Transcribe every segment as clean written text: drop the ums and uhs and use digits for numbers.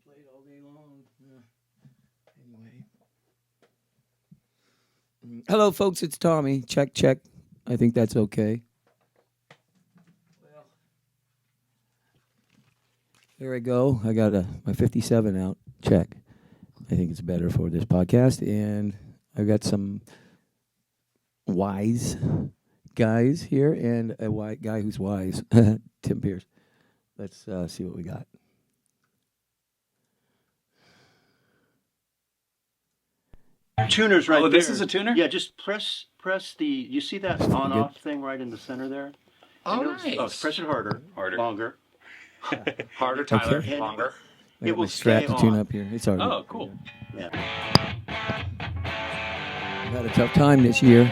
played all day long. Anyway. Hello, folks. It's Tommy. Check, check. I think that's okay. Well, here I go. I got my 57 out. Check. I think it's better for this podcast. And I've got some wise guys here and a white guy who's wise, Tim Pierce. Let's see what we got. Tuner's right there. Oh, this is a tuner? Yeah, just press the, you see that on-off thing right in the center there? Oh, nice. Oh, press it harder. Longer. Harder, Tyler. Okay. Longer. I got my strap to tune up here. It's all right. Oh, cool. Yeah. I've had a tough time this year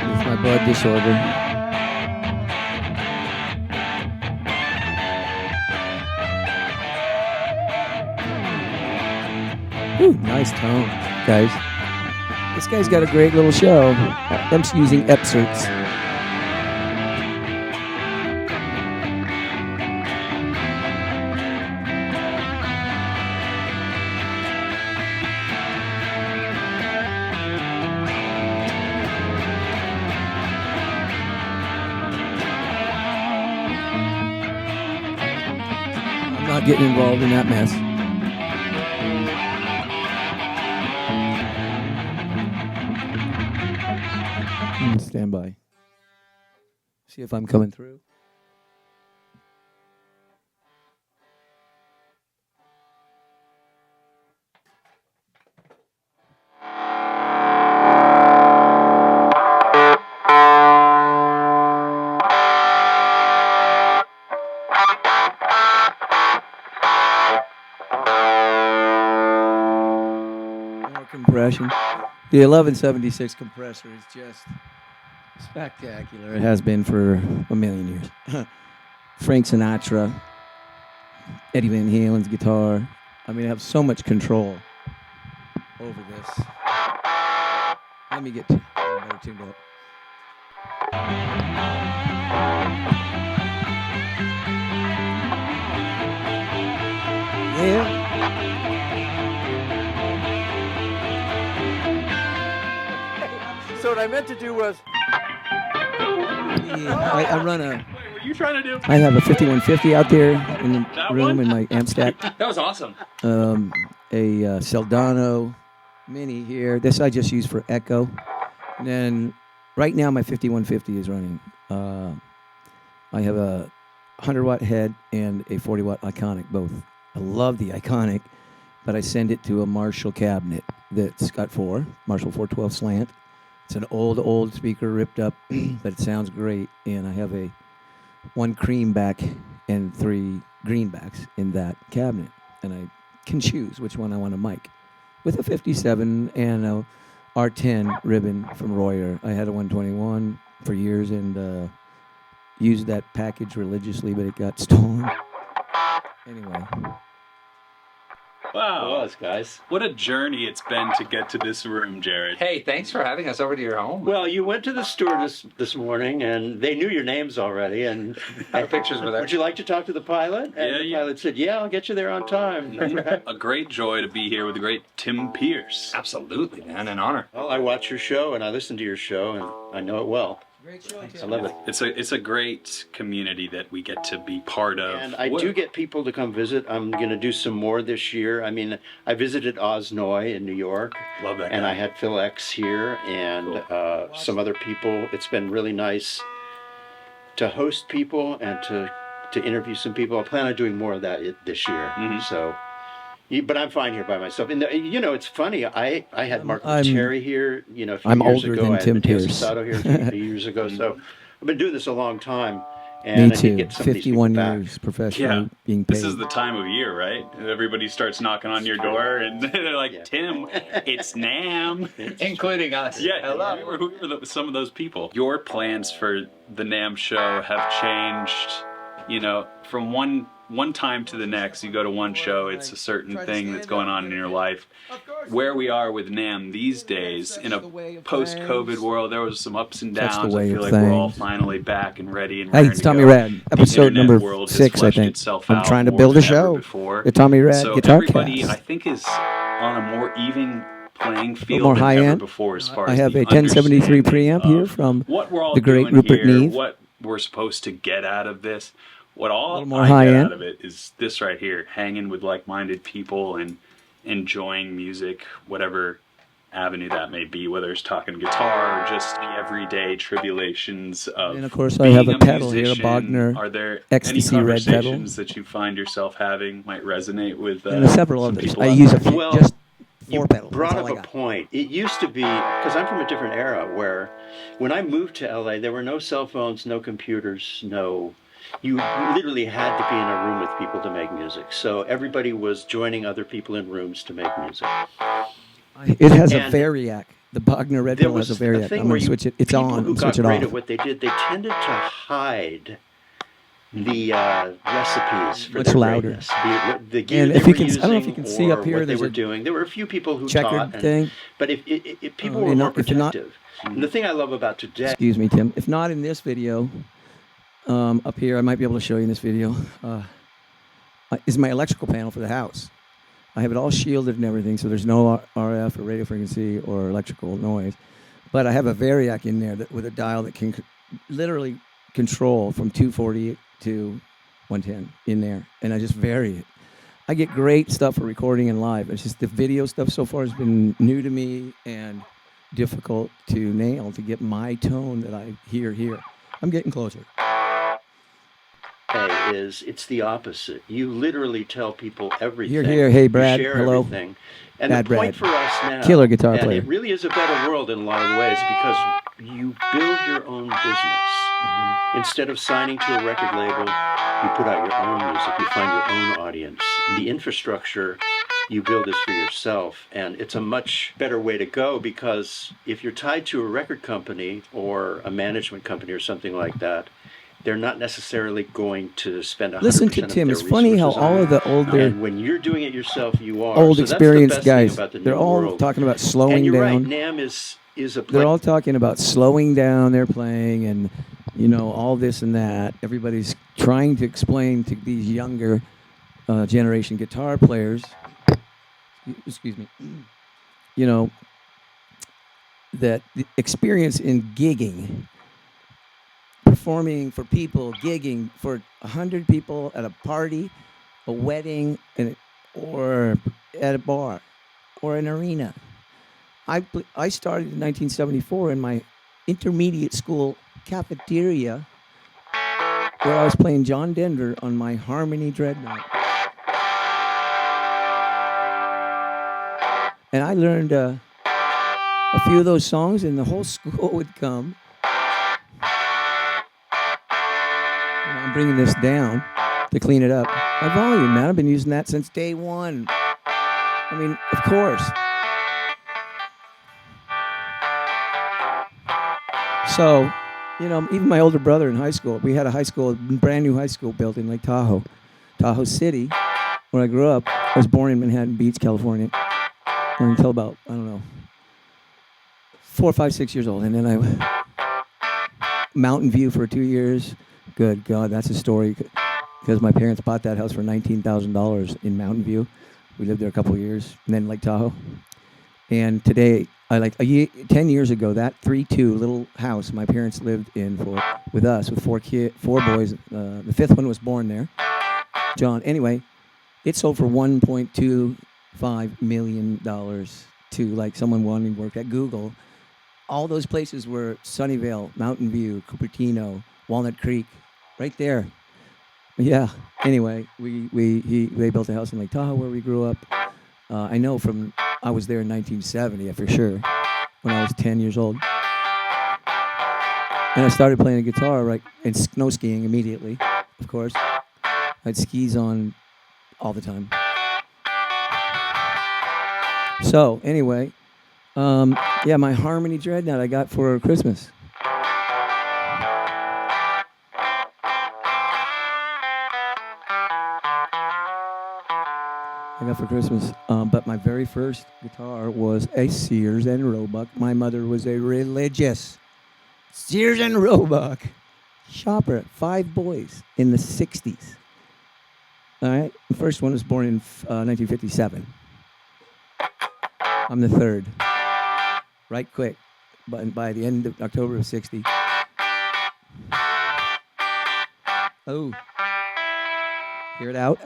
with my blood disorder. Ooh, nice tone, guys. This guy's got a great little show. I'm using excerpts. I'm not getting involved in that mess. Stand by. See if I'm coming through. More compression. The 1176 compressor is just spectacular. It has been for a million years. Frank Sinatra, Eddie Van Halen's guitar. I mean, I have so much control over this. Let me get better tuned up. Yeah. So what I meant to do was, I run a. Wait, what are you trying to do? I have a 5150 out there in the room in my amp stack. That was awesome. A Seldano Mini here. This I just use for echo. And then right now my 5150 is running. I have a 100-watt head and a 40-watt Iconic, both. I love the Iconic, but I send it to a Marshall cabinet that's got Marshall 412 slant. It's an old speaker ripped up, but it sounds great. And I have one creamback and 3 greenbacks in that cabinet. And I can choose which one I want to mic. With a 57 and a R10 ribbon from Royer. I had a 121 for years and used that package religiously, but it got stolen. Anyway. Wow. It was, guys. What a journey it's been to get to this room, Jared. Hey, thanks for having us over to your home. Well, you went to the stewardess this morning, and they knew your names already. And our pictures were there. Would you like to talk to the pilot? And the pilot said, "Yeah, I'll get you there on time." A great joy to be here with the great Tim Pierce. Absolutely, man, an honor. Well, I watch your show, and I listen to your show, and I know it well. Great show, I love it. It's a great community that we get to be part of. And I do get people to come visit. I'm going to do some more this year. I mean, I visited Osnoy in New York. Love that guy. And I had Phil X here and some other people. It's been really nice to host people and to interview some people. I plan on doing more of that this year. Mm-hmm. So, but I'm fine here by myself. And it's funny. I had Mark Terry here. A few years older ago. than Tim Pierce. Sasato here a few years ago. So I've been doing this a long time. And Me too. 51 years professionally being paid. This is the time of year, right? Everybody starts knocking on your door, and they're like, "Tim, it's NAMM," including us. Yeah, hello. Who are some of those people? Your plans for the NAMM show have changed you know, from one time to the next, you go to one show, it's a certain thing that's going on in your life. Where we are with NAMM these days, in a post-COVID world, there was some ups and That's the downs. I way feel of like we're all things. finally back and ready and Hey, raring it's to go. TommyRad, The episode internet number world has 6, I fleshed think. itself I'm out trying to more build a than ever show. before. The TommyRad So Guitar everybody, Cast. I think, is on a more even playing field more than high ever end. before as far I as have the a 1073 understanding preamp here of from what we're all the great doing Rupert here, Neve. what we're supposed to get out of this. What all little more I high get end. out of it is this right here, hanging with like-minded people and enjoying music, whatever avenue that may be, whether it's talking guitar or just the everyday tribulations of And of course, I being have a pedal here, a musician. Bogner Are there Ecstasy any red pedal. conversations that you find yourself having might resonate with And several some others. people I out use there? a few, Well, just you 4 pedals. brought That's all up I a got. point. It used to be, because I'm from a different era, where when I moved to LA, there were no cell phones, no computers, no. You literally had to be in a room with people to make music. So everybody was joining other people in rooms to make music. It has a And Variac. The Bogner red There pedal has was a a Variac. thing I'm where going to switch it. It's people on. who I'm got switch it great off. at what they did, they tended to hide the recipes for Much their louder. greatness. The gear And they if you were can, I using, don't know if you can see or up here, what they there's were a doing. There were a few people who checkered taught, thing. but if people you were know, more if you're not- protective. And the thing I love about today, Excuse me, Tim. If not in this video, up here, I might be able to show you in this video, is my electrical panel for the house. I have it all shielded and everything, so there's no RF or radio frequency or electrical noise. But I have a Variac in there with a dial that can literally control from 240 to 110 in there, and I just vary it. I get great stuff for recording and live. It's just the video stuff so far has been new to me and difficult to nail to get my tone that I hear here. I'm getting closer. it's the opposite. You literally tell people everything. Here. Hey, Brad. You share Hello. everything. And Bad the point Brad. for us now, Killer guitar and player. it really is a better world in a lot of ways because you build your own business. Instead of signing to a record label, you put out your own music. You find your own audience. The infrastructure you build is for yourself, and it's a much better way to go because if you're tied to a record company or a management company or something like that, they're not necessarily going to spend 100% Listen to of Tim. their It's funny how resources on all it. of the older, And when you're doing it yourself, you are. old So that's the experienced best thing guys, about the new they're all world. talking about And slowing you're right, down. NAMM is a They're place. all talking about slowing down their playing and, all this and that. Everybody's trying to explain to these younger generation guitar players, excuse me, that the experience in gigging, performing for people, gigging for 100 people at a party, a wedding, or at a bar, or an arena. I started in 1974 in my intermediate school cafeteria where I was playing John Denver on my Harmony Dreadnought. And I learned a few of those songs, and the whole school would come. And I'm bringing this down to clean it up. My volume, man, I've been using that since day one. I mean, of course. So, even my older brother in high school, we had a brand new high school built in Lake Tahoe, Tahoe City, where I grew up. I was born in Manhattan Beach, California, until about, 4, 5, 6 years old. And then Mountain View for 2 years. Good God, that's a story. Because my parents bought that house for $19,000 in Mountain View. We lived there a couple of years, and then Lake Tahoe. And today, 10 years ago, that 3-2 little house my parents lived in with us, with 4 boys. The 5th one was born there, John. Anyway, it sold for $1.25 million to someone wanting to work at Google. All those places were Sunnyvale, Mountain View, Cupertino, Walnut Creek, right there. Yeah. Anyway, they built a house in Lake Tahoe where we grew up. I know I was there in 1970 for sure, when I was 10 years old. And I started playing the guitar and snow skiing immediately, of course. I had skis on all the time. So anyway, my Harmony Dreadnought I got for Christmas. I got for Christmas. But my very first guitar was a Sears and Roebuck. My mother was a religious Sears and Roebuck shopper. 5 boys in the 60s. All right. The first one was born in 1957. I'm the third. Right quick. But by the end of October of 60. Oh. Hear it out?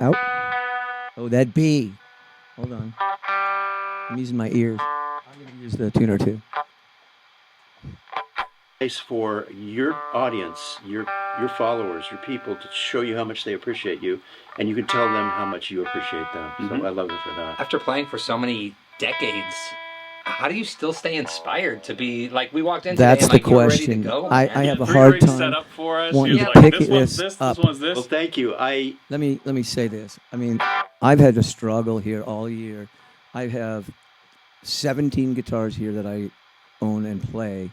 Oh, that B. Hold on. I'm using my ears. I'm going to use the tuner too. Place for your audience, your followers, your people to show you how much they appreciate you, and you can tell them how much you appreciate them. So I love it for that. After playing for so many decades, how do you still stay inspired to be like we walked in today That's and the like you were ready to question. go? I man? have a Three hard rigs time set up for us. wanting He was to like, pick this one's this this up. one's this. Well, thank you. Let me say this. I mean, I've had to struggle here all year. I have 17 guitars here that I own and play,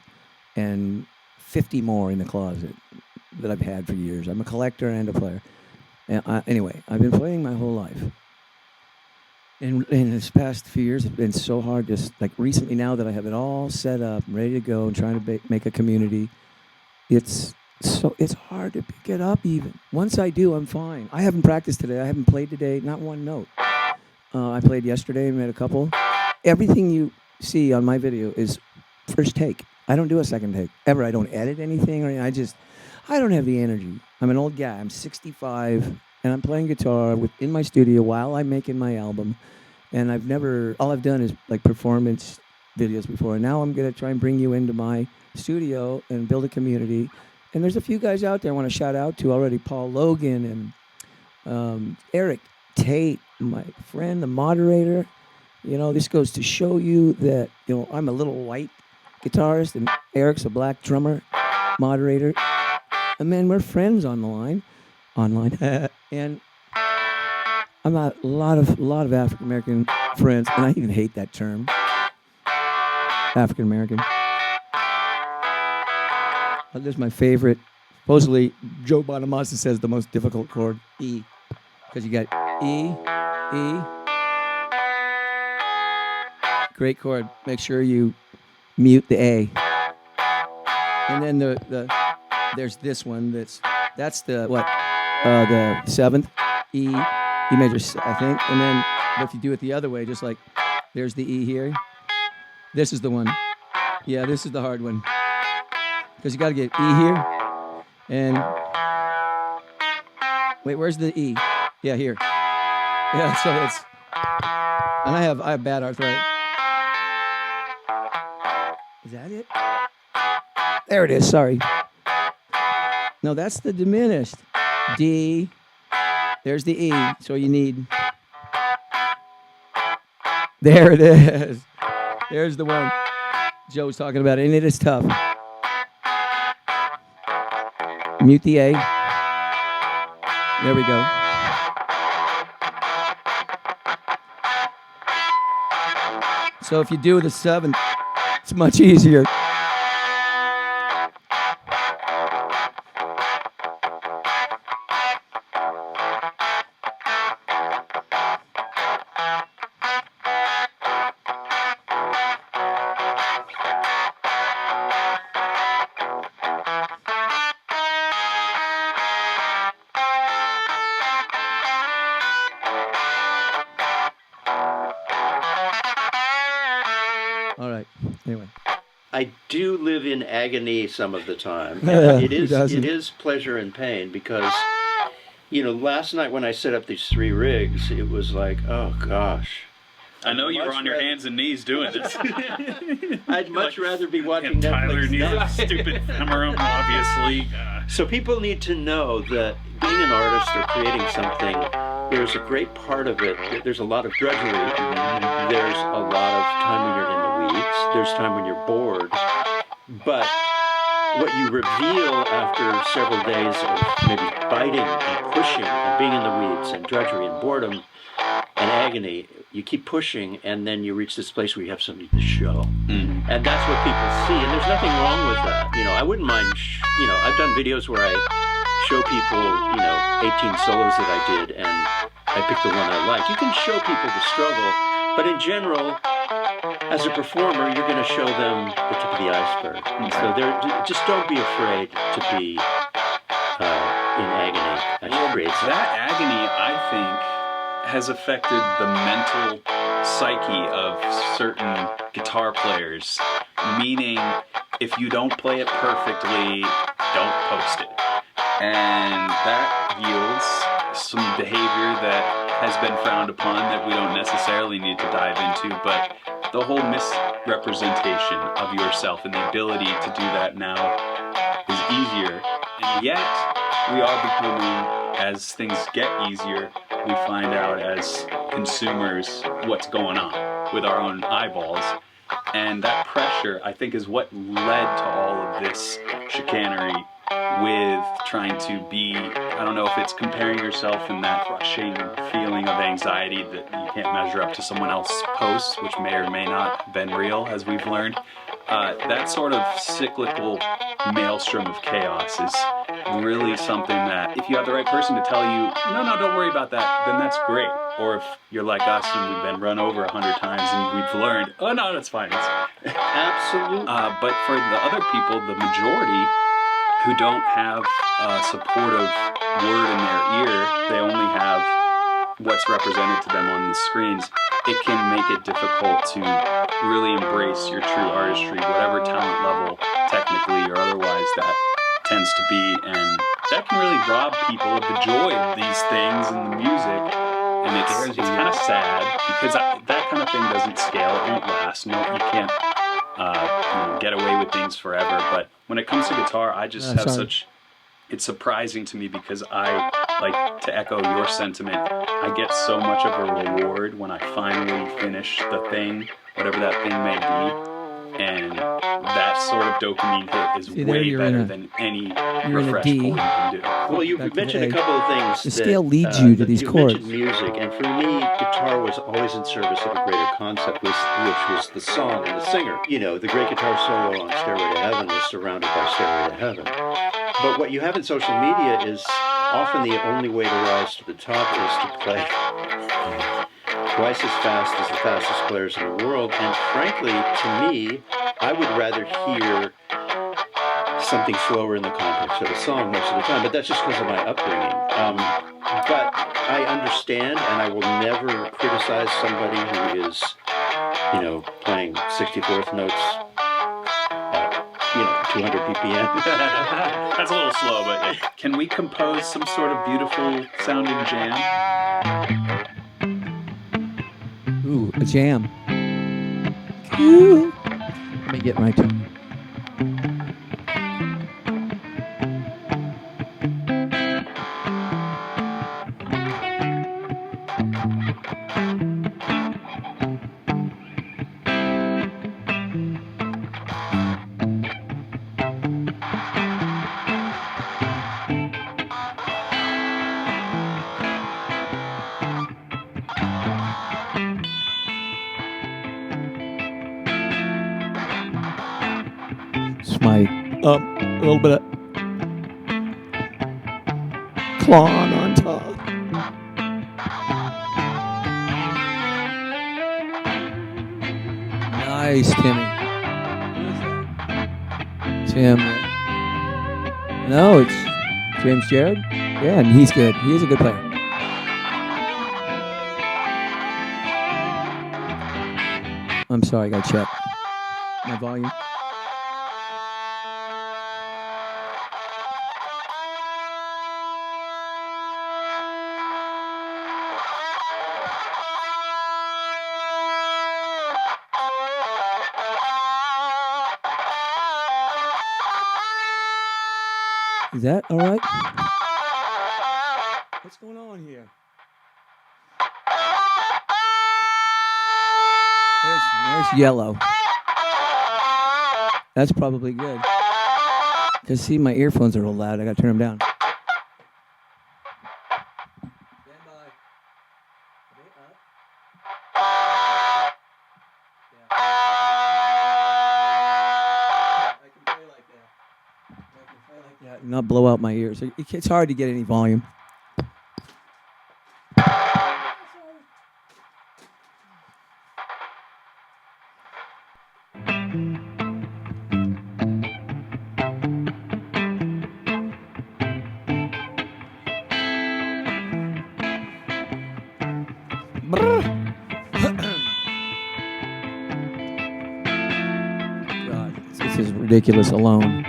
and 50 more in the closet that I've had for years. I'm a collector and a player. And anyway, I've been playing my whole life. And in this past few years, it's been so hard. Just like recently, now that I have it all set up, ready to go, and trying to make a community, it's hard to pick it up. Even once I do, I'm fine. I haven't practiced today. I haven't played today. Not one note. I played yesterday and made a couple. Everything you see on my video is first take. I don't do a second take ever. I don't edit anything or anything. I don't have the energy. I'm an old guy. I'm 65, and I'm playing guitar in my studio while I'm making my album. And all I've done is like performance videos before. And now I'm going to try and bring you into my studio and build a community. And there's a few guys out there I want to shout out to already. Paul Logan and Eric Tate, my friend, the moderator. You know, this goes to show you that, you know, I'm a little white guitarist and Eric's a black drummer, moderator. And man, we're friends online. And I'm got a lot of African American friends, and I even hate that term, African American. This is my favorite. Supposedly, Joe Bonamassa says the most difficult chord, E, because you got E, E. Great chord. Make sure you mute the A. And then there's this one that's the seventh, E major, I think. And then if you do it the other way, just like there's the E here. This is the one. Yeah, this is the hard one. Because you got to get E here. And wait, where's the E? Yeah, here. Yeah, so it's, and I have bad arthritis. Is that it? There it is, sorry. No, that's the diminished. D. There's the E. So you need. There it is. There's the one Joe's talking about, and it is tough. Mute the A. There we go. So if you do the seventh, it's much easier. All right. Anyway. I do live in agony some of the time. Yeah, it who doesn't? is pleasure and pain because, you know, last night when I set up these 3 rigs, it was like, oh gosh. I know you were on your hands and knees doing this. I'd much rather be watching Tyler Netflix needs now. a stupid camera, obviously. So people need to know that being an artist or creating something, there's a great part of it. There's a lot of drudgery. There's a lot of time when you're in the weeds. There's time when you're bored. But what you reveal after several days of maybe fighting and pushing and being in the weeds and drudgery and boredom and agony, you keep pushing, and then you reach this place where you have something to show. And that's what people see, and there's nothing wrong with that. You know, I wouldn't mind, you know, I've done videos where I show people, you know, 18 solos that I did, and I pick the one I like. You can show people the struggle, but in general, as a performer, you're going to show them the tip of the iceberg. So just don't be afraid to be in agony as you create something. That agony, I think, has affected the mental psyche of certain guitar players. Meaning, if you don't play it perfectly, don't post it. And that yields some behavior that has been frowned upon that we don't necessarily need to dive into, but the whole misrepresentation of yourself and the ability to do that now is easier. And yet, we are becoming, as things get easier, we find out as consumers what's going on with our own eyeballs. And that pressure, I think, is what led to all of this chicanery with trying to be, I don't know if it's comparing yourself in that crushing feeling of anxiety that you can't measure up to someone else's posts, which may or may not have been real, as we've learned. That sort of cyclical maelstrom of chaos is really something that if you have the right person to tell you, no, don't worry about that, then that's great. Or if you're like us and we've been run over 100 times and we've learned, oh no, that's fine. Absolutely. But for the other people, the majority who don't have a supportive word in their ear, they only have what's represented to them on the screens, it can make it difficult to really embrace your true artistry, whatever talent level, technically or otherwise, that tends to be. And that can really rob people of the joy of these things and the music. And it's kind of sad because that kind of thing doesn't scale. It won't last. No, you can't get away with things forever. But when it comes to guitar, I just have such... It's surprising to me because I, like to echo your sentiment, I get so much of a reward when I finally finish the thing, whatever that thing may be. And that sort of dopamine hit is way better than any refresh point you can do. Well, you mentioned a couple of things. The scale leads you to these chords. You mentioned music, and for me, guitar was always in service of a greater concept, which was the song and the singer. You know, the great guitar solo on Stairway to Heaven was surrounded by Stairway to Heaven. But what you have in social media is often the only way to rise to the top is to play twice as fast as the fastest players in the world. And frankly, to me, I would rather hear something slower in the context of a song most of the time. But that's just because of my upbringing. But I understand, and I will never criticize somebody who is, playing 64th notes at, 200 ppm. That's a little slow, but can we compose some sort of beautiful sounding jam? Ooh, a jam. Ooh. Let me get my tune. A little bit of clon on top. Nice, Timmy. Tim. No, it's James Jarrett. Yeah, and he's good. He is a good player. I'm sorry, I got to check my volume. Is that all right? What's going on here? There's yellow. That's probably good. Because see, my earphones are a little loud. I got to turn them down. Stand by. Not blow out my ears. It's hard to get any volume. God, this is ridiculous alone.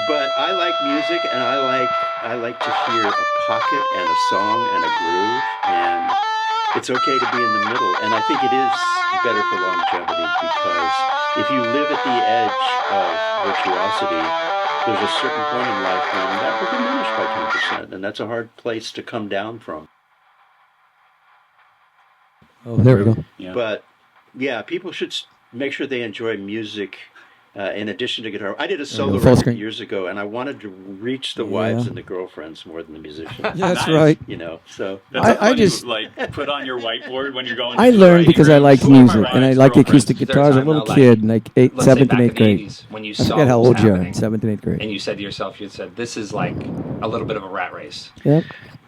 But I like music, and I like to hear a pocket and a song and a groove, and it's okay to be in the middle. And I think it is better for longevity, because if you live at the edge of virtuosity, there's a certain point in life when that will diminish by 10%, and that's a hard place to come down from. Oh, there we go. Yeah. But yeah, people should make sure they enjoy music in addition to guitar. I did a solo full record screen. years ago, and I wanted to reach the wives and the girlfriends more than the musicians. Yeah, that's Nice. right. You know, so That's I a funny, just- like put on your whiteboard when you're going. I to the learned writing because I room. liked Who are my music, and I writing liked girlfriends? acoustic Is there a guitars as a time little now, kid, in like let's say 7th and back 8th in the grade. 80s, when you I saw forget how what was old you are, happening, 7th and 8th grade. and you said to yourself, you said, this is like a little bit of a rat race. Yep.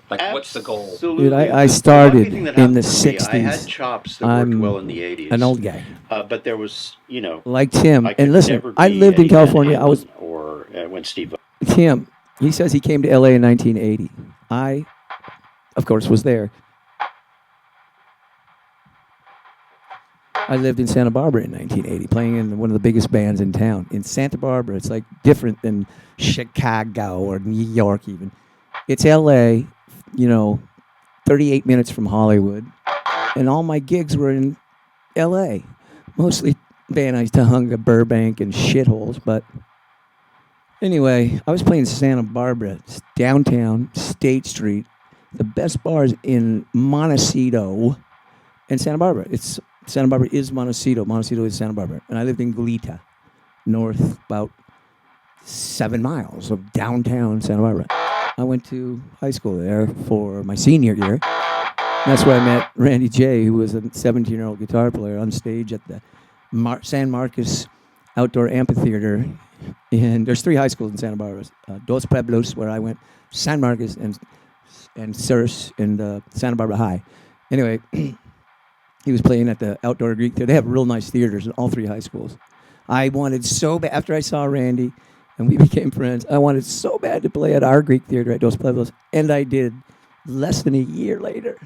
Like, what's the goal? Absolutely. Dude, I The started lucky thing that in the happened to me, I 60s. had chops that worked I'm well in the 80s. An old guy. But there was, you know, Like Tim. I could And listen, never I be lived in Eddie Van California. I was Halen or when Steve. Tim. He says he came to LA in 1980. I, of course, was there. I lived in Santa Barbara in 1980, playing in one of the biggest bands in town. In Santa Barbara, it's like different than Chicago or New York even. It's LA, you know, 38 minutes from Hollywood. And all my gigs were in LA. Mostly Van Nuys, Tahunga, Burbank, and shitholes. But anyway, I was playing Santa Barbara, downtown, State Street. The best bars in Montecito and Santa Barbara. Santa Barbara is Montecito. Montecito is Santa Barbara. And I lived in Goleta, north about 7 miles of downtown Santa Barbara. I went to high school there for my senior year. That's where I met Randy J., who was a 17-year-old guitar player on stage at the San Marcos Outdoor Amphitheater. And there's 3 high schools in Santa Barbara. Dos Pueblos, where I went, San Marcos, and Ceres and Santa Barbara High. Anyway, he was playing at the Outdoor Greek Theater. They have real nice theaters in all 3 high schools. I wanted so bad, after I saw Randy and we became friends, I wanted so bad to play at our Greek Theater at Dos Pueblos, and I did less than a year later.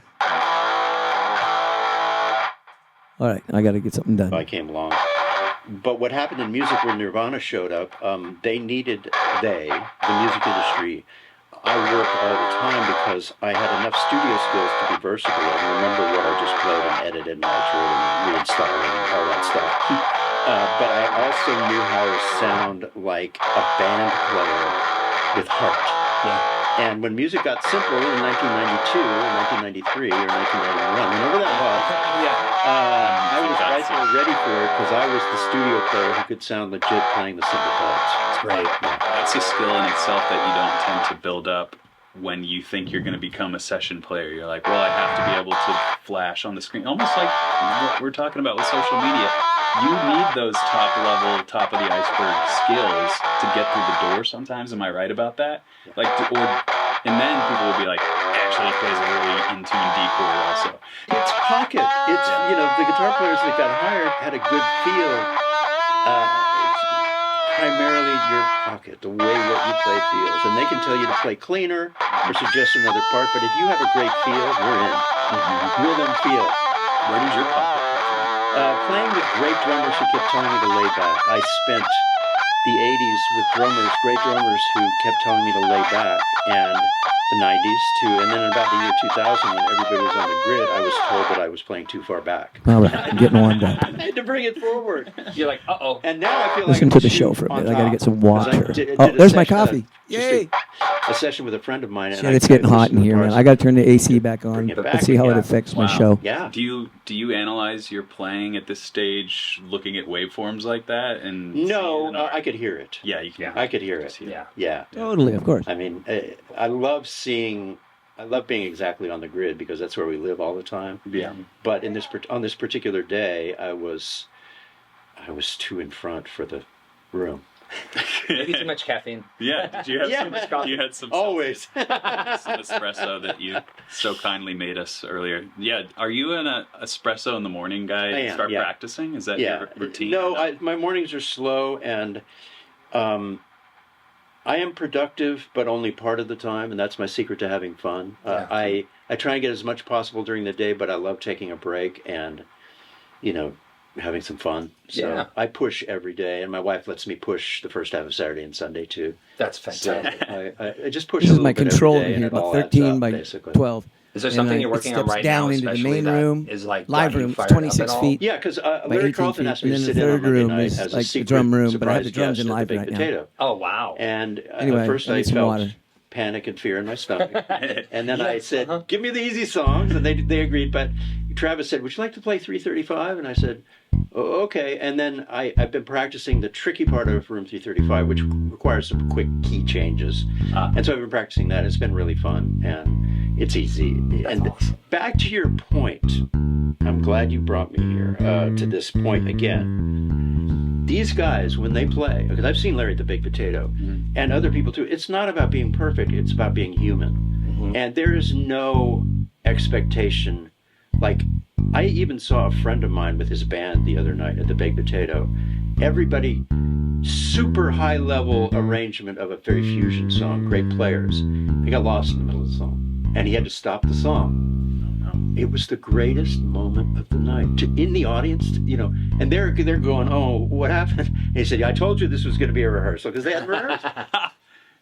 All right, I got to get something done. I came along. But what happened in music when Nirvana showed up, the music industry, I worked all the time because I had enough studio skills to be versatile and remember what I just played and edited and altered and reinstalled and all that stuff. But I also knew how to sound like a band player with heart. Yeah. And when music got simple in 1992 or 1993 or 1991, whenever that was, I was right there ready for it because I was the studio player who could sound legit playing the simple parts. It's great. That's a skill in itself that you don't tend to build up when you think you're going to become a session player. You're like, well, I have to be able to flash on the screen. Almost like what we're talking about with social media. You need those top level, top of the iceberg skills to get through the door sometimes. Am I right about that? And then people will be like, actually plays a really in tune D chord also. It's pocket. It's, you know, the guitar players that got hired had a good feel. It's primarily your pocket, the way what you play feels. And they can tell you to play cleaner or suggest another part, but if you have a great feel, you're in. Rhythm feel. Where does your pocket come from? Playing with great drummers who kept telling me to lay back. I spent the 80s with great drummers who kept telling me to lay back. And the 90s too, and then about the year 2000, when everybody was on the grid, I was told that I was playing too far back. All right, I'm getting warmed up. I had to bring it forward. You're like, uh-oh. And now I feel Listen like to I'm the show for a on bit. I got to top, get some 'cause I water. did Oh, a there's my session, coffee. just Yay! a session with a friend of mine. And Shit, it's getting hot in here, man. I got to turn the AC back on. Bring it Let's back, see how it yeah. affects my Wow. show. Yeah. Do you analyze your playing at this stage, looking at waveforms like that? And No, seeing, or- I could hear it. Yeah, you can. I could hear it. Yeah. Yeah. Totally, of course. I mean, I love being exactly on the grid because that's where we live all the time. Yeah. But on this particular day, I was too in front for the room. Maybe too much caffeine. Yeah. Did you have Yeah. some? You had some Always. some espresso that you so kindly made us earlier. Yeah. Are you an espresso in the morning guy? I am, Start yeah. practicing? Is that Yeah. your routine? No, or my mornings are slow, and I am productive, but only part of the time, and that's my secret to having fun. Yeah. I try and get as much possible during the day, but I love taking a break and, having some fun. So Yeah. I push every day, and my wife lets me push the first half of Saturday and Sunday too. That's So fantastic. I just push. This a is little my bit every control day, in and here, it about all adds 13 up, by basically. 12. Is there And something I- you're it working on steps right down now, into the especially main that room, is like live got you room, fired up 26 at all? feet. Yeah, because by Larry 18 Carlton feet, asked me and to then sit the in on third Monday room night is as like a the secret drum room, but I have surprise the drums guest in at live the Big right now. Potato. Oh, wow. And Anyway, at first I I need some felt water. panic and fear in my stomach. And then I said, give me the easy songs. And they agreed. But Travis said, would you like to play 335? And I said, oh, okay. And then I've been practicing the tricky part of Room 335, which requires some quick key changes. And so I've been practicing that. It's been really fun. And it's easy. And back to your point, I'm glad you brought me here to this point again. These guys, when they play, because I've seen Larry at the Big Potato, and other people too, it's not about being perfect, it's about being human. And there is no expectation. Like, I even saw a friend of mine with his band the other night at the Big Potato. Everybody, super high level arrangement of a very fusion song, great players. They got lost in the middle of the song, and he had to stop the song. It was the greatest moment of the night. In the audience, and they're going, "Oh, what happened?" And he said, "I told you this was going to be a rehearsal because they hadn't rehearsed."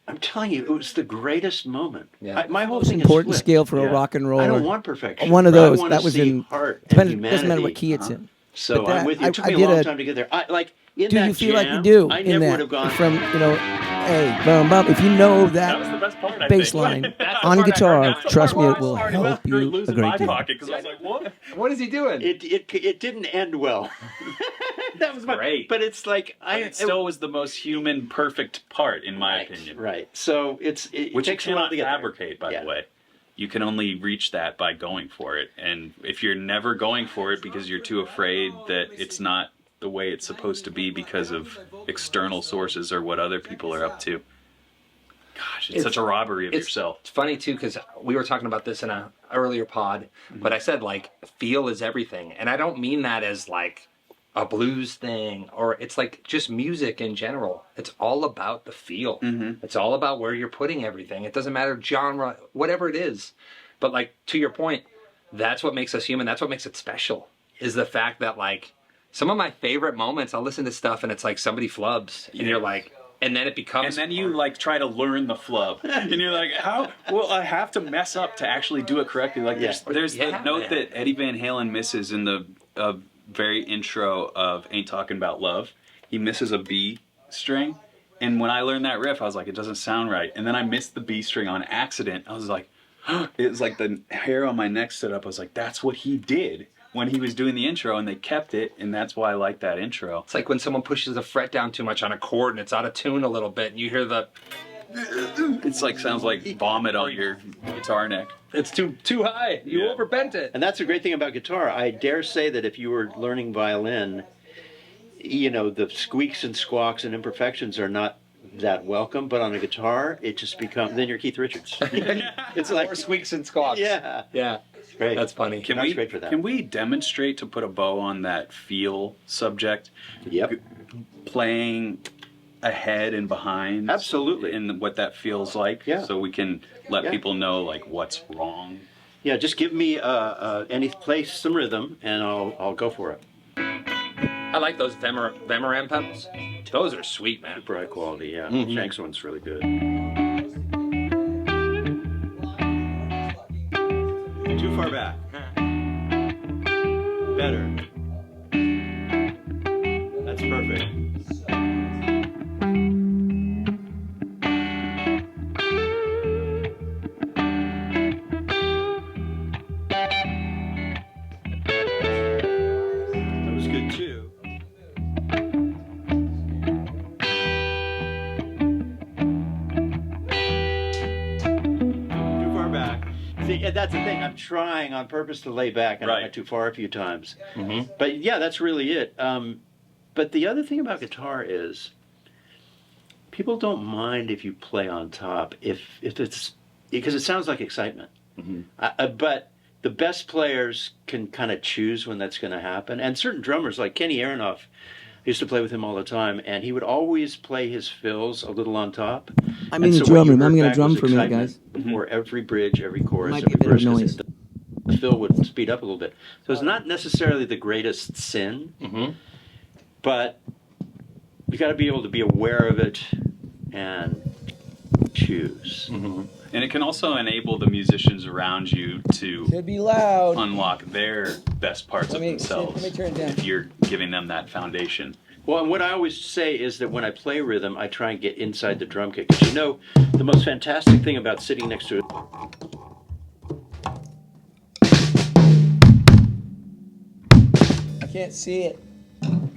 I'm telling you, it was the greatest moment. Yeah. My whole Most thing important is scale for a yeah. rock and roller. I don't want perfection. One of I those. want That to was see in. heart and Doesn't humanity. matter what key it's in. So But I'm with you. I It took me a did long a- time to get there. In Do that you feel like you jam, do I in never that? would have gone From hey, bum, bum. If you know That was that the best part. I bass think. line That's the on part I heard. guitar, That's the trust part me, where it will I was help you losing a great my deal. pocket because I was like, what? What is he doing? It didn't end well. That was Great. But it's like It still was the most human, perfect part, in my right, opinion. Right. So it Which you takes a while cannot to get there. fabricate, by Yeah. the way. You can only reach that by going for it. And if you're never going for it because you're too afraid that it's not the way it's supposed to be because of external sources or what other people are up to, gosh, it's such a robbery of yourself. It's funny too because we were talking about this in a earlier pod, but I said like feel is everything, and I don't mean that as like a blues thing or it's like just music in general. It's all about the feel. It's all about where you're putting everything. It doesn't matter genre, whatever it is. But like to your point, that's what makes us human. That's what makes it special. Is the fact that like some of my favorite moments, I'll listen to stuff and it's like somebody flubs and you're like. And then it becomes... And then you like try to learn the flub. And you're like, how? Well, I have to mess up to actually do it correctly. Like there's the note that Eddie Van Halen misses in the very intro of Ain't Talking About Love. He misses a B string. And when I learned that riff, I was like, it doesn't sound right. And then I missed the B string on accident. I was like, it was like the hair on my neck stood up. I was like, that's what he did when he was doing the intro, and they kept it, and that's why I like that intro. It's like when someone pushes a fret down too much on a chord and it's out of tune a little bit, and you hear the... It's like sounds like vomit on your guitar neck. It's too high. You overbent it. And that's the great thing about guitar. I dare say that if you were learning violin, the squeaks and squawks and imperfections are not that welcome, but on a guitar, it just becomes... Then you're Keith Richards. It's like... Or squeaks and squawks. Yeah. Yeah. Great. That's funny. Guitar's great for that. Can we demonstrate to put a bow on that feel subject? Yep. Playing ahead and behind. Absolutely. And what that feels like. Yeah. So we can let Yeah. people know like what's wrong. Yeah, just give me play some rhythm, and I'll go for it. I like those Vemoran pedals. Those are sweet, man. Super high quality, yeah. Mhm. Shank's one's really good. far back. Better. That's perfect. That was good too. Too far back. See, and that's the thing. I'm trying on purpose to lay back, and I went too far a few times. Mm-hmm. But yeah, that's really it. But the other thing about guitar is people don't mind if you play on top if it's because it sounds like excitement. Mm-hmm. But the best players can kind of choose when that's going to happen. And certain drummers, like Kenny Aronoff, I used to play with him all the time, and he would always play his fills a little on top. I'm in the drum room. I'm going to drum for a minute, excitement guys. Before every bridge, every chorus, Might be every a bit of verse, 'cause noise. the fill would speed up a little bit. So it's not necessarily the greatest sin, Mm-hmm. but you got to be able to be aware of it and choose. Mm-hmm. And it can also enable the musicians around you to Could be loud. unlock their best parts of themselves let me turn it down. if you're giving them that foundation. Well, and what I always say is that when I play rhythm, I try and get inside the drum kit. Because you know, the most fantastic thing about sitting next to it. I can't see it.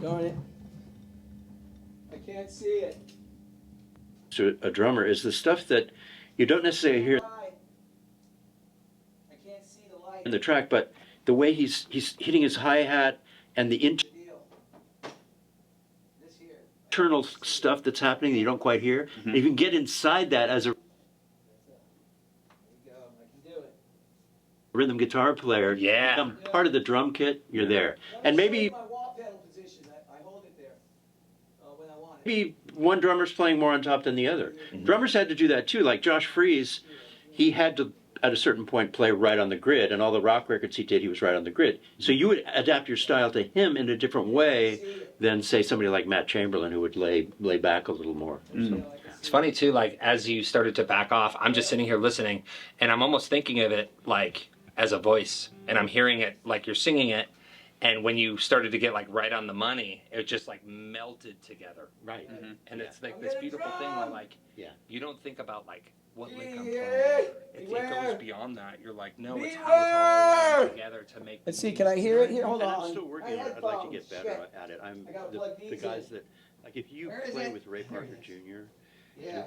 Darn it. I can't see it. To a drummer is the stuff that you don't necessarily hear I can't see the light. in the track, but the way he's hitting his hi-hat and the internal stuff that's happening that you don't quite hear. Mm-hmm. You can get inside that as a rhythm guitar player. Yeah. Become part of the drum kit. You're there, and maybe one drummer's playing more on top than the other. Mm-hmm. Drummers had to do that too. Like Josh Freese, he had to at a certain point play right on the grid, and all the rock records he did, he was right on the grid. So you would adapt your style to him in a different way than say somebody like Matt Chamberlain, who would lay back a little more. So. It's funny too, like as you started to back off, I'm just sitting here listening, and I'm almost thinking of it like as a voice, and I'm hearing it like you're singing it, and when you started to get like right on the money, it just like melted together. Right. Mm-hmm. And it's like this beautiful thing where like you don't think about like what lick I'm playing. It goes beyond that. You're like, no, it's how it's all woven together to make. Let's see, can I hear it here? Hold And on. I'm still working on it. I'd like to get better at it. I'm the guys that, like, if you play with Ray Parker Jr.,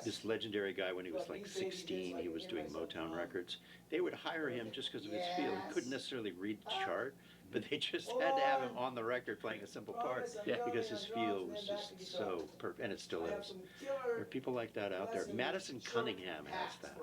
this legendary guy, when he was like 16, he was doing Motown records. They would hire him just because of his feel. He couldn't necessarily read the chart, but they just had to have him on the record playing a simple part because his feel was just so perfect, and it still is. There are people like that out there. Madison Cunningham has that.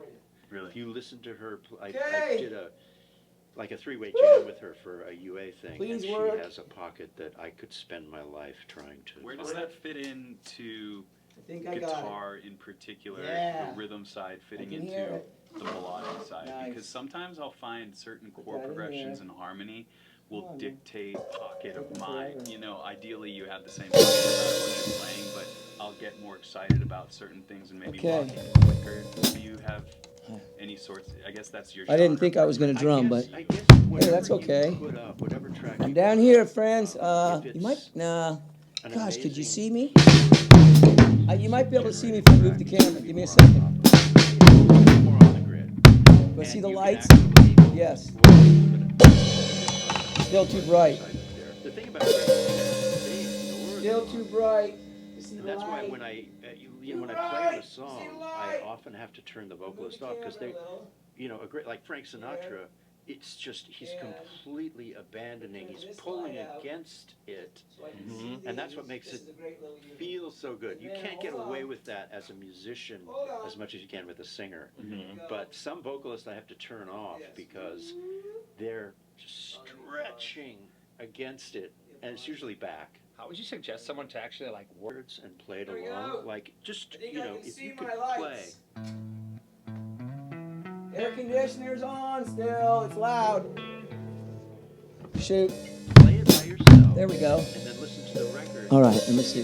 Really? If you listen to her, I did a three-way jam with her for a UA thing, Please and she work. has a pocket that I could spend my life trying to. Where does that fit into I think I got guitar in particular, Yeah. the rhythm side fitting I can into hear it. the melodic side? Nice. Because sometimes I'll find certain chord that in progressions there. and harmony will Come on, dictate pocket of mine. forever. You know, ideally you have the same pocket about what you're playing, but I'll get more excited about certain things and maybe Okay. lock in quicker. Do you have any sorts? I guess that's your. I didn't genre. think I was going to drum, but I guess whatever that's you okay. put up, whatever track I'm you down put here, up, friends. if You it's might, nah. an Gosh, could you amazing see me? You might be able to see me if I move the camera. Give me a second. more on the grid. Do I see And the you can lights? actually Yes. put it Still too bright. inside there. The thing about great singers, they ignore Still the too lights. bright. You see And the that's why light? when when I play on a song, I often have to turn the vocalist off because they, a great like Frank Sinatra, it's just he's completely abandoning. He's pulling against it, and that's what makes it feel so good. You can't get away with that as a musician as much as you can with a singer. But some vocalists I have to turn off because they're stretching against it, and it's usually back. How would you suggest someone to actually like work? Words and play it There we along, go. like just I think I can if see you could my play. lights. Air conditioner's on still. It's loud. Shoot. Play it by yourself. There we go. And then listen to the record. All right, let me see.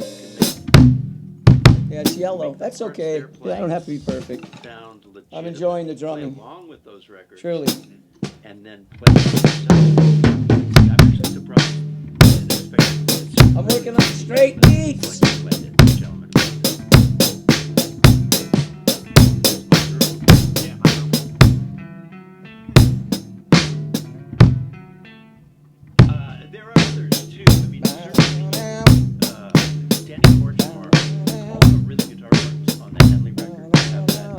Yeah, it's yellow. That's okay. Yeah, I don't have to be perfect. Sound legit. I'm enjoying the Play drumming. along with those records. Truly. and then play I'm actually surprised. I didn't expect it. I'm working on straight beats. Gentlemen. There are others too. I mean, certainly Danny Korchmar, all the rhythm guitar parts on the Henley record have that.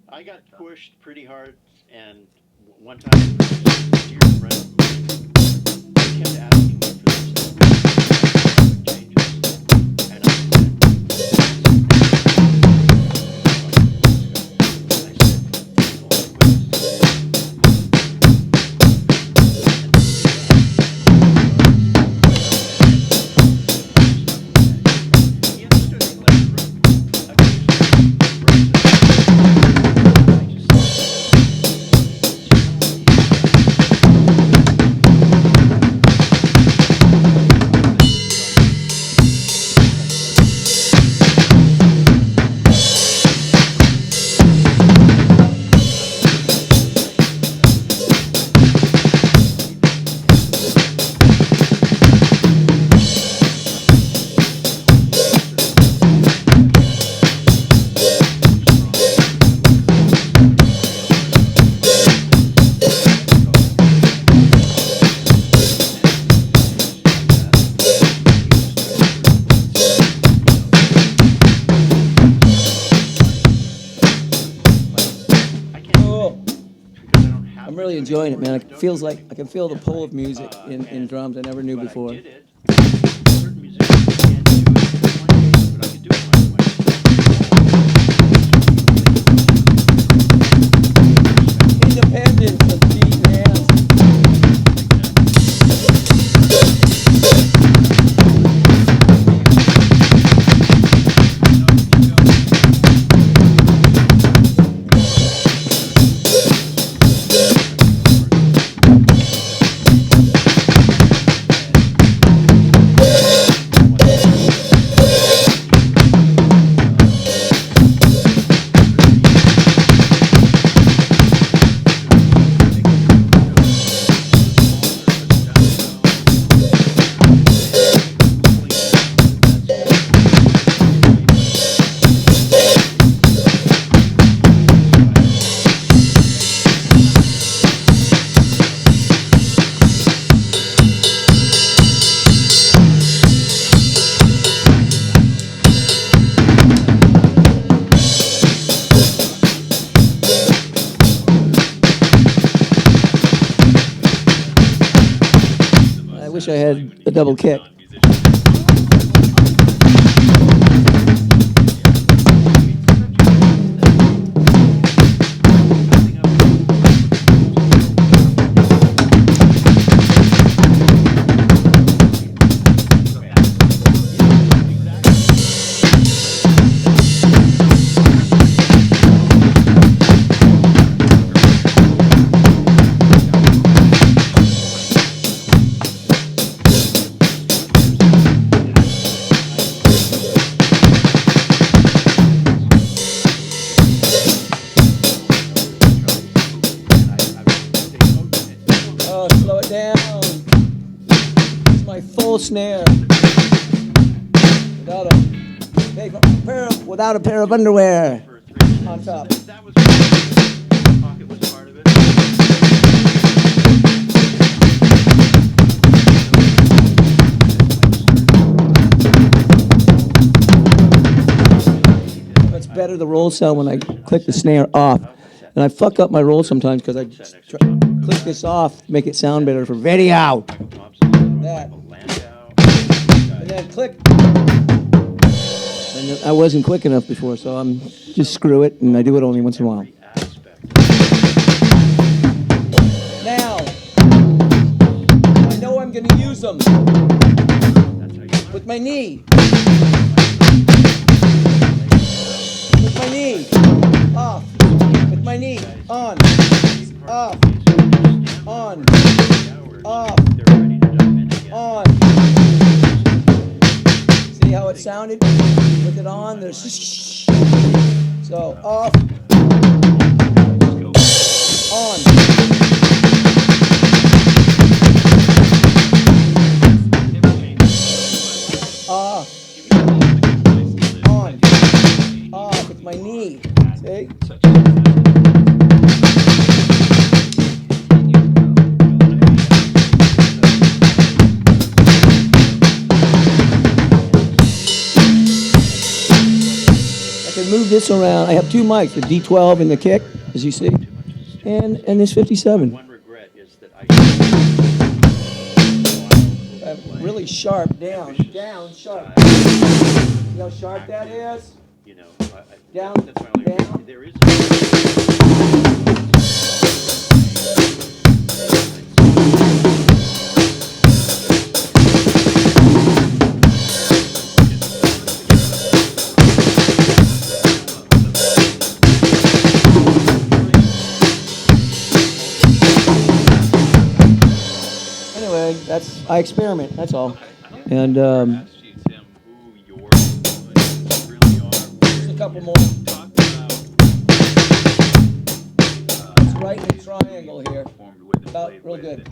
I got pushed pretty hard, and one time, a dear friend of mine kept asking me for this changes, and I I'm really enjoying it, man. It feels like I can feel the pull of music in drums I never knew before. Certain musicians can't do it, but I can do it my way. Independence of beat, man. I wish I had a double kick. full snare. Without a pair of underwear on top. That was pocket was part of it. It's better the roll sound when I click the snare off. And I fuck up my roll sometimes because I click this off to make it sound better for video. That. And then click. And I wasn't quick enough before, so I'm just screw it, and I do it only once in a while. Now, I know I'm going to use them with my knee. With my knee. Off. With my knee. On. Off. On. Off. On. See how it sounded? With it on, there's so off. On. Off. On. Off with my knee. See? Move this around. I have two mics, the D12 and the kick, as you see, and this 57. One regret is that really sharp, down, sharp. See how sharp that is? you know, Down, that's my only down. there is I experiment, that's all. And just a couple more. It's right in a triangle here. About real good.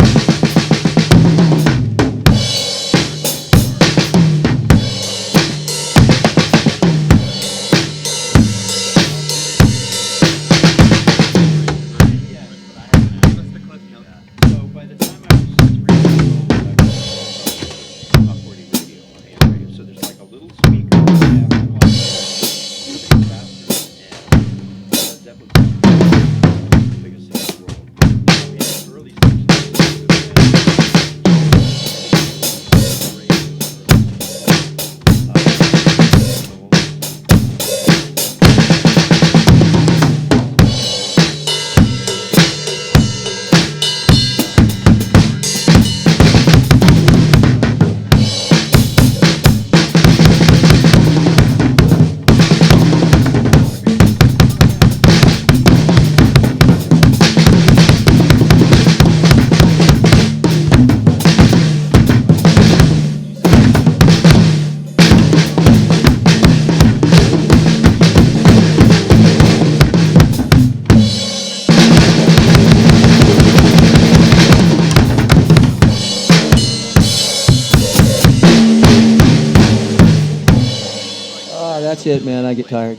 That's it, man. I get tired.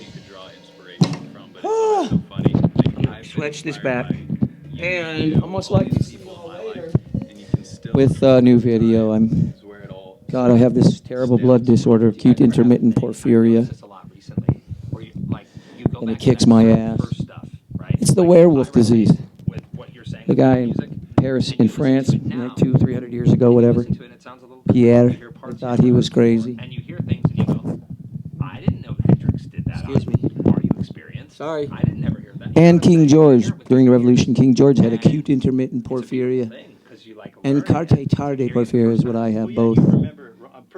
Switch this back. And almost like to see later with new video. God, I have this terrible blood disorder, acute intermittent porphyria. And it kicks my ass. It's the werewolf disease. The guy in Paris, in France, like 200-300 years ago, whatever, Pierre, I thought he was crazy. Excuse me. Are you experienced? Sorry. I didn't never hear that. And King George, during the Revolution, King George had acute intermittent porphyria. And carte tarde porphyria is what I have, both.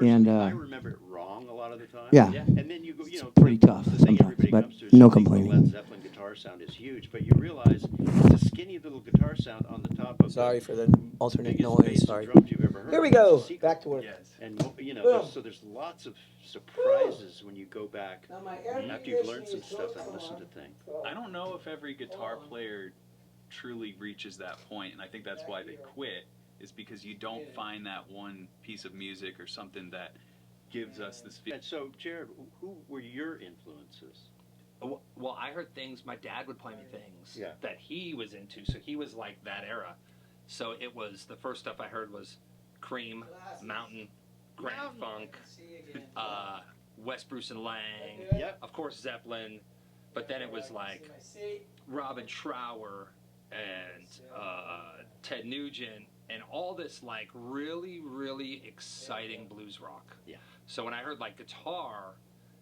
And I remember it wrong a lot of the time. yeah, And then you go, pretty tough sometimes, but no complaining. Led Zeppelin guitar sound is huge, but you realize it's a skinny little guitar sound on the top of Sorry for the alternate biggest noise. bass and Sorry. drums you've ever heard. Here we go. It's a secret. Back to work. And Boom. so there's lots of surprises when you go back Now my air after you've learned some conditioning is stuff so and listened to things. I don't know if every guitar player truly reaches that point, and I think that's why they quit. is because you don't find that one piece of music or something that gives us this feeling. And so, Jared, who were your influences? Well, I heard things. My dad would play me things Yeah. that he was into, so he was like that era. So it was the first stuff I heard was Cream, Mountain, Grand Funk, West Bruce and Lang, Yep. of course Zeppelin, but then it was like Robin Trower and Ted Nugent and all this like really, really exciting blues rock. Yeah. So when I heard like guitar,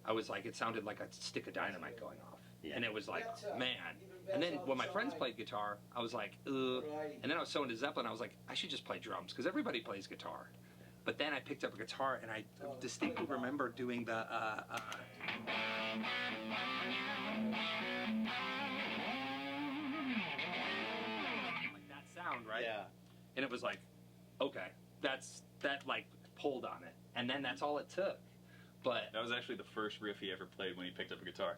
I was like, it sounded like a stick of dynamite going off. Yeah. And it was like, man. And then when my friends played guitar, I was like, ugh. And then I was so into Zeppelin, I was like, I should just play drums because everybody plays guitar. But then I picked up a guitar and I distinctly remember doing the like that sound, right? Yeah. And it was like, okay, that like pulled on it. And then that's all it took. But That was actually the first riff he ever played when he picked up a guitar.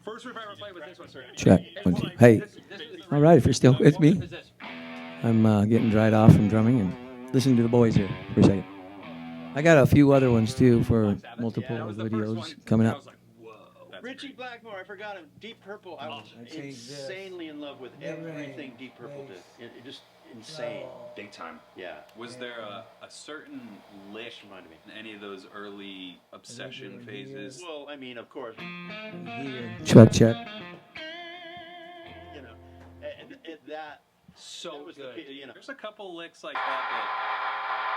first riff I ever played was this one. Check. One, two. Hey, all right, if you're still with me, What is this? I'm getting dried off from drumming and listening to the boys here for a second. I got a few other ones too for multiple That was the first one. videos coming I up. was like, whoa. That's Richie great. Blackmore, I forgot him. Deep Purple. I was I changed this. insanely in love with everything Deep Purple did. It just insane. Big time. Yeah. Was there a certain lick Reminded me. in any of those early obsession phases? Well, I mean, of course, Here. Check, check. you know, that So was good. the, you know. There's a couple licks like that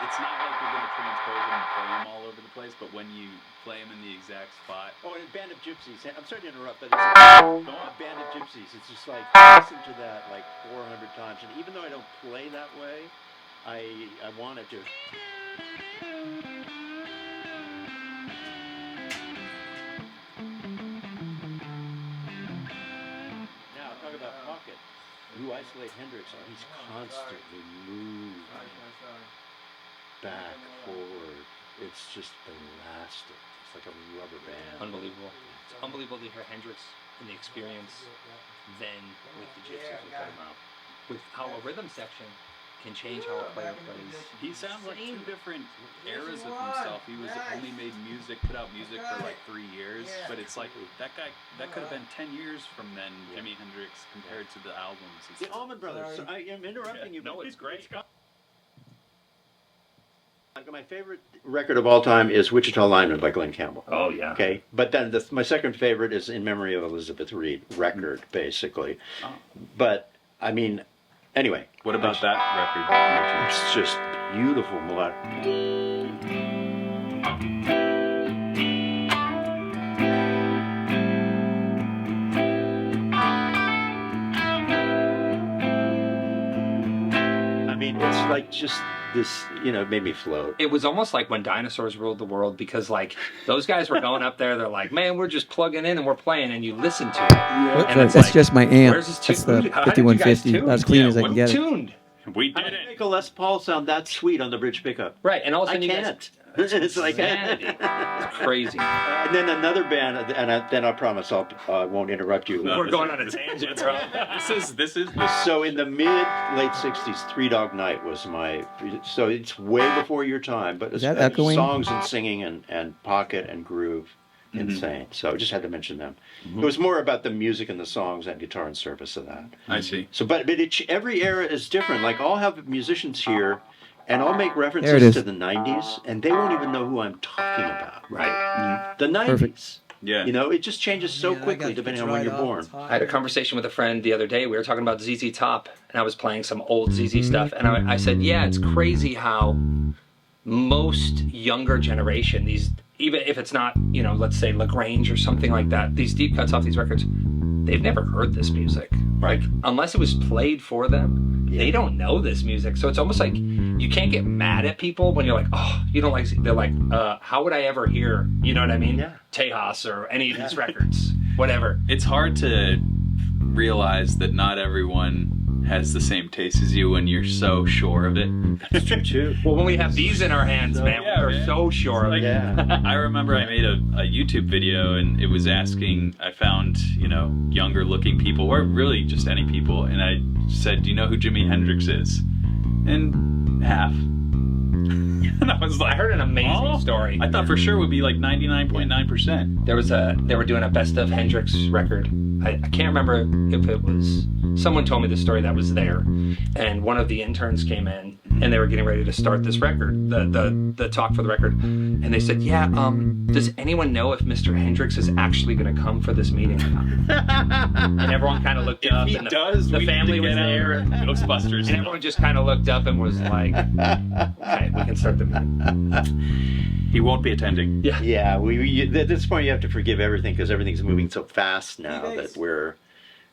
it's not like you're going to transpose them and play them all over the place, but when you play them in the exact spot. Oh, and Band of Gypsies. I'm sorry to interrupt, but it's a Band of Gypsies. It's just like I listened to that like 400 times, and even though I don't play that way, I wanted to. Now talk about Pocket. You isolate Hendrix, and he's constantly moving back, forward. It's just elastic. It's like a rubber band. Unbelievable. It's unbelievable to hear Hendrix and the experience then with the Gypsies we put him out. With how a rhythm section can change how a player plays. He sounds like two different eras of himself. He was only made music, put out music for like 3 years, but it's like that guy, that could have been 10 years from then, Jimi Hendrix, compared to the albums. The Allman Brothers. So I am interrupting you. No, but it's great. My favorite record of all time is Wichita Lineman by Glenn Campbell. Oh, yeah. Okay, but then my second favorite is In Memory of Elizabeth Reed record, basically. Oh. But I mean, anyway, What about that record? it's just beautiful melodic. I mean, it's like just this, it made me float. It was almost like when dinosaurs ruled the world because, like, those guys were going up there. They're like, man, we're just plugging in and we're playing, and you listen to it. And it's That's like, just my amp. where's his That's tune? the How did you guys 5150. tune? About as clean Yeah, as I can get it. Tuned. We I did can it. make a Les Paul sound that sweet on the bridge pickup. Right, and all of a I sudden you guys... can't. It's like Insanity. It's crazy. And then another band, then I promise I won't interrupt you. We're going on a tangent, bro. This is So in the late '60s, Three Dog Night was my. So it's way before your time, but Is that echoing? songs and singing and Pocket and Groove, insane. So I just had to mention them. It was more about the music and the songs and guitar and service of that. I see. So, but every era is different. Like I'll have musicians here, and I'll make There it references is. to the '90s, and they won't even know who I'm talking about. Right. The '90s. Perfect. Yeah. It just changes so quickly depending on when you're born. I had a conversation with a friend the other day. We were talking about ZZ Top, and I was playing some old ZZ stuff. And I said, yeah, it's crazy how most younger generation, even if it's not, let's say LaGrange or something like that, these deep cuts off these records, they've never heard this music. Like, unless it was played for them, they don't know this music. So it's almost like you can't get mad at people when you're like, oh, you don't like, they're like, how would I ever hear, you know what I mean? Yeah. Tejas or any of these records, whatever. It's hard to realize that not everyone has the same taste as you when you're so sure of it. That's true too. Well, when we have these in our hands, man, yeah, we're man. so sure of it. Yeah. I remember I made a YouTube video and it was asking, I found, younger looking people or really just any people. And I said, do you know who Jimi Hendrix is? and half. And I was like, I heard an amazing story. I thought for sure it would be like 99.9%. They were doing a best of Hendrix record. I can't remember if it was, someone told me the story that was there, and one of the interns came in and they were getting ready to start this record, the talk for the record, and they said, yeah, does anyone know if Mr. Hendrix is actually going to come for this meeting or not? And everyone kind of looked up, He and does. the We family need to was get out there, and Ghostbusters. everyone just kind of looked up and was like, okay, we can start the meeting. He won't be attending. Yeah. Yeah, at this point you have to forgive everything because everything's moving so fast now that we're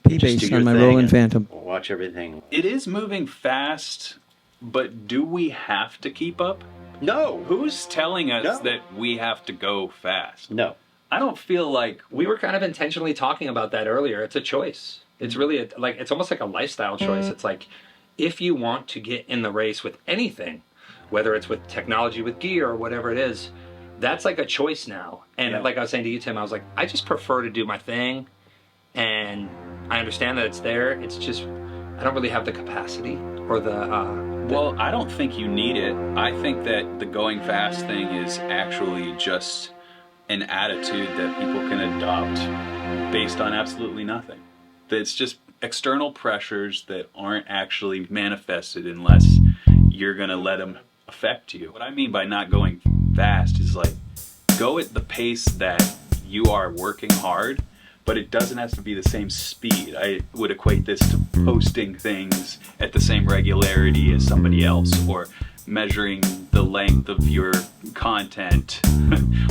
just do P-bass your on my thing Roland and Phantom. watch everything. It is moving fast, but do we have to keep up? No, Who's telling us No. that we have to go fast? no. I don't feel like We were kind of intentionally talking about that earlier. It's a choice. It's really it's almost like a lifestyle choice. It's like, if you want to get in the race with anything, whether it's with technology, with gear, or whatever it is, that's like a choice now. And Yeah. like I was saying to you, Tim, I was like, I just prefer to do my thing, and I understand that it's there. It's just, I don't really have the capacity or well, I don't think you need it. I think that the going fast thing is actually just an attitude that people can adopt based on absolutely nothing. It's just external pressures that aren't actually manifested unless you're going to let them affect you. What I mean by not going fast is like, go at the pace that you are working hard, but it doesn't have to be the same speed. I would equate this to posting things at the same regularity as somebody else, or measuring the length of your content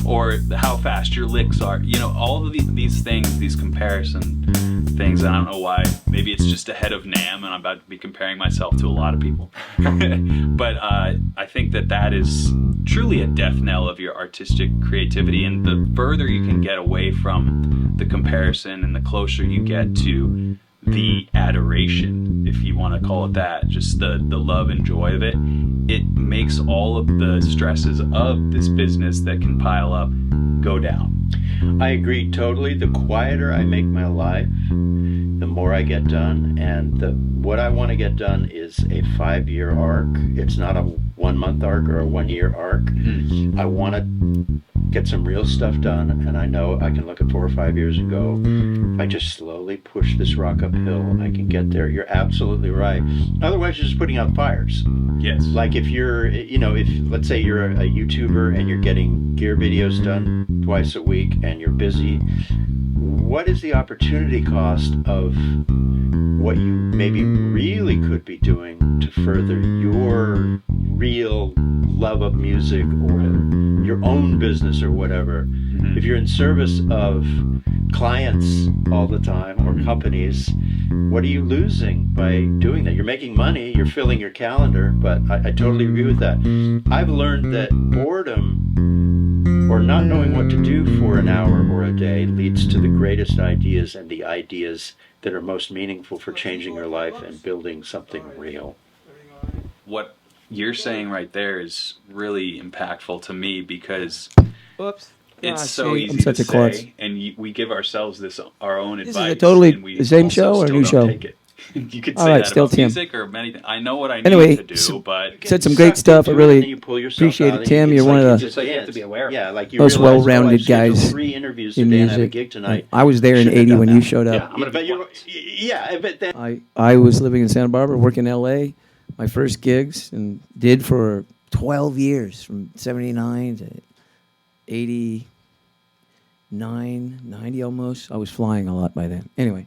or how fast your licks are. You know, all of these things, these comparison things, I don't know why. Maybe it's just ahead of NAMM and I'm about to be comparing myself to a lot of people. But I think that is truly a death knell of your artistic creativity, and the further you can get away from the comparison and the closer you get to the adoration, if you want to call it that, just the love and joy of it, it makes all of the stresses of this business that can pile up go down. I agree totally. The quieter I make my life, the more I get done. And what I want to get done is a 5-year arc. It's not a 1-month arc or a 1-year arc. I want to get some real stuff done, and I know I can look at 4 or 5 years and go, if I just slowly push this rock uphill, I can get there. You're absolutely right. Otherwise, you're just putting out fires. Yes. Like if you're, if let's say you're a YouTuber and you're getting gear videos done twice a week and you're busy, what is the opportunity cost of what you maybe really could be doing to further your real love of music or your own business or whatever? If you're in service of clients all the time or companies, what are you losing by doing that? You're making money, you're filling your calendar, but I totally agree with that. I've learned that boredom or not knowing what to do for an hour or a day leads to the greatest ideas and the ideas that are most meaningful for changing your life and building something real. What you're saying right there is really impactful to me, because Whoops. it's see, so I'm easy such to a klutz. say, and we give ourselves our own This is advice. a totally and we the same also show or a still new don't show? take it. You could All say right, that still about Tim. music or anything. I know what I Anyway, need to do, so- but Said some great stuff. I really appreciate it, Tim. You're one of the Just so you have to be aware. Yeah, like you most realize, well-rounded I scheduled guys 3 interviews in today and I have a music. gig tonight. I was there in Shouldn't have '80 done when that. you showed up. Yeah, I'm gonna But be you're, quiet. yeah, but then I was living in Santa Barbara, working in LA, my first gigs, and did for 12 years, from 79 to 89, 90 almost. I was flying a lot by then. Anyway,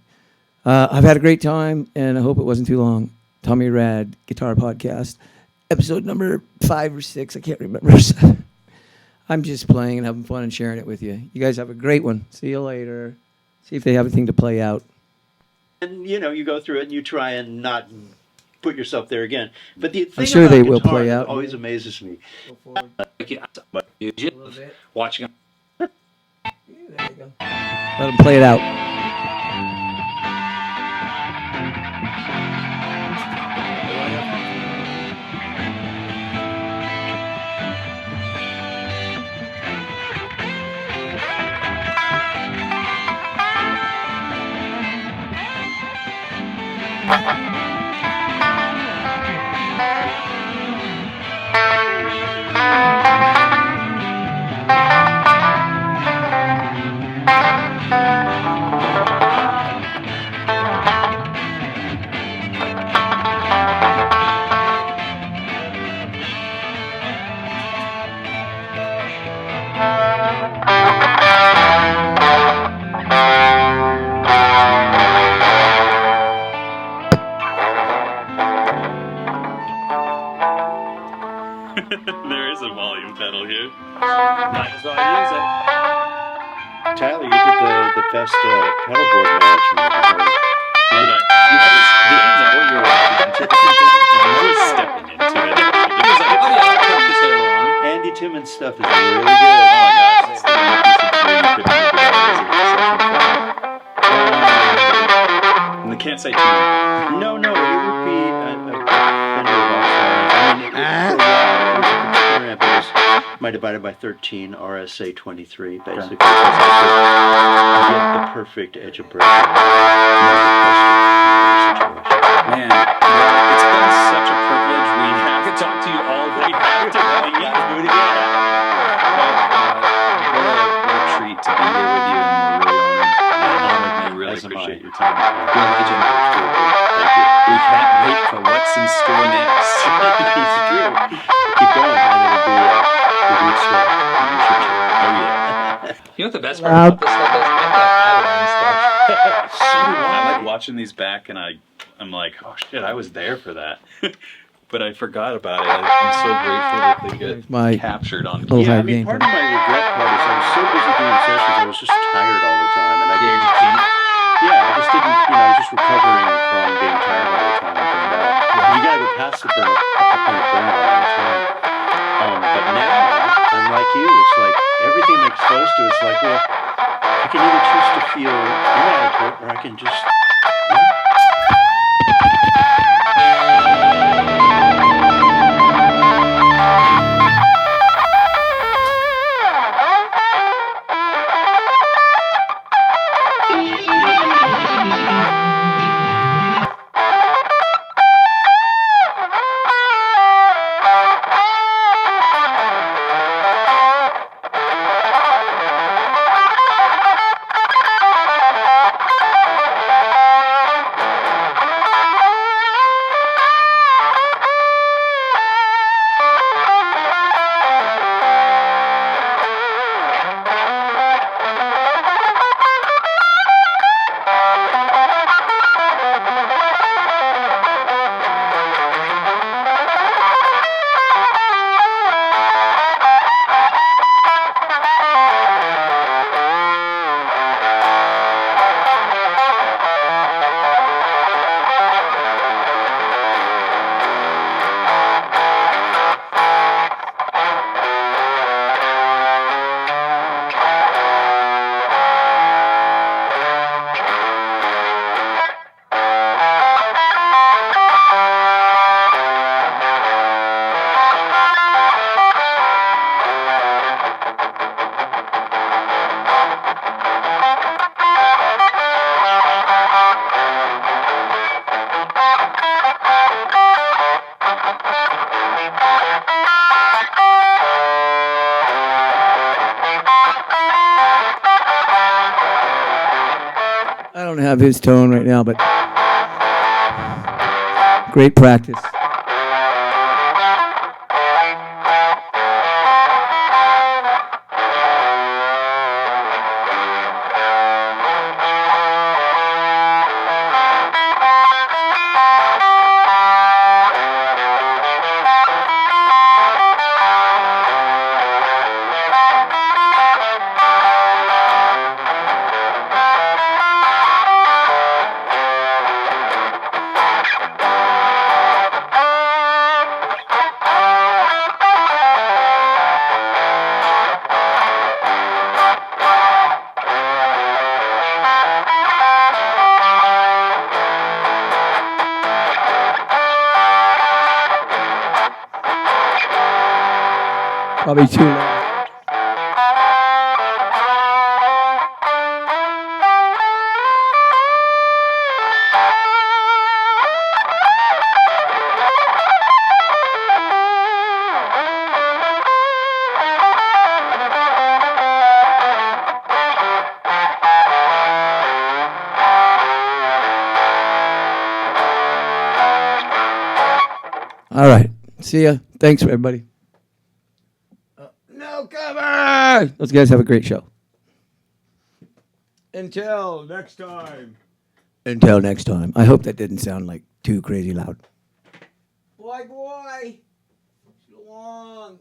I've had a great time, and I hope it wasn't too long. TommyRad Guitar Podcast, episode number 5 or 6, I can't remember. I'm just playing and having fun and sharing it with you. You guys have a great one. See you later. See if they have anything to play out. and you go through it and you try and not put yourself there again. But the thing sure about they will guitar play that out. always amazes me. Watching. Let them play it out. a volume pedal here. Might as well use it. Tyler, you did the best pedalboard management. Did you know you were walking into the company? I was stepping into it. It was like, oh yeah, I'll cut this hair along. Andy Timmons' stuff is really good. Oh my gosh, it's the only piece of gear you couldn't live without as a session player. And they can't say too much. No, it would be a Fender Rockstar. I mean, for a while, it was a particular amp. It was my divided by 13 RSA 23, basically. Because I could get the perfect edge of break. Man, it's been such a privilege. We have to talk to you all day. We have to do it again. What a treat to be here with you, and we're really honored. We really appreciate your time. You're a legend. Thank you. We can't wait for what's in store next. It's true. Keep going, and it'll be a good story. Oh, yeah. You know what the best part about this stuff is? I feel like I learned stuff. I like watching these back, and I'm like, oh shit, I was there for that. But I forgot about it. I'm so grateful that they get captured on Oh, Yeah, I hard mean, game. part of my regret part is I was so busy doing sessions, I was just tired all the time, and I didn't. Yeah, I just didn't. I was just recovering from being tired all the time and burned out. You gotta go past the point of burnout all the time. But now I'm like you. It's like everything I'm exposed to. It's like, well, I can either choose to feel inadequate, or I can just. I don't have his tone right now, but great practice. Probably too loud. All right. See ya. Thanks, everybody. No cover! Those guys have a great show. Until next time. Until next time. I hope that didn't sound like too crazy loud. Boy, boy. So long.